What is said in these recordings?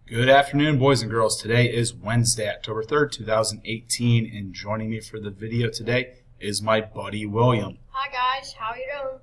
Good afternoon, boys and girls. Today is Wednesday, October 3rd, 2018, and joining me for the video today is my buddy William. Hi guys, how you doing?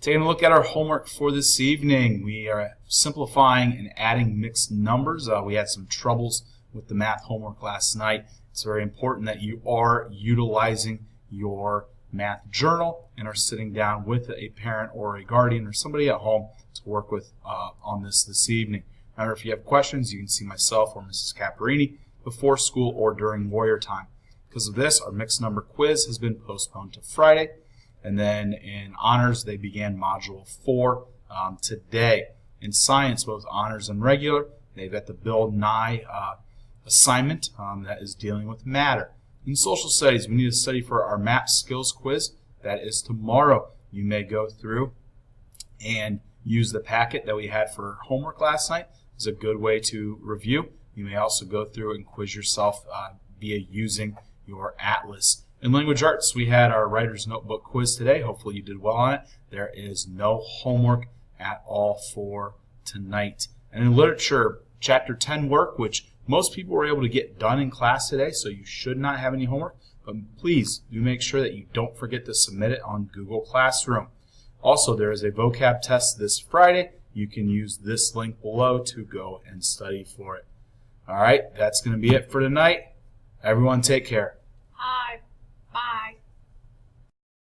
Taking a look at our homework for this evening. We are simplifying and adding mixed numbers. We had some troubles with the math homework last night. It's very important that you are utilizing your math journal and are sitting down with a parent or a guardian or somebody at home to work with on this evening. Remember, if you have questions, you can see myself or Mrs. Caparini before school or during warrior time. Because of this, our mixed number quiz has been postponed to Friday. And then in honors, they began Module 4 today. In science, both honors and regular, they've got the Bill Nye assignment that is dealing with matter. In social studies, we need to study for our MAP skills quiz. That is tomorrow. You may go through and use the packet that we had for homework last night. It's a good way to review. You may also go through and quiz yourself via using your atlas. In language arts, we had our writer's notebook quiz today. Hopefully you did well on it. There is no homework at all for tonight. And in literature, chapter 10 work, which most people were able to get done in class today, so you should not have any homework. But please do make sure that you don't forget to submit it on Google Classroom. Also, there is a vocab test this Friday. You can use this link below to go and study for it. All right, that's going to be it for tonight. Everyone take care.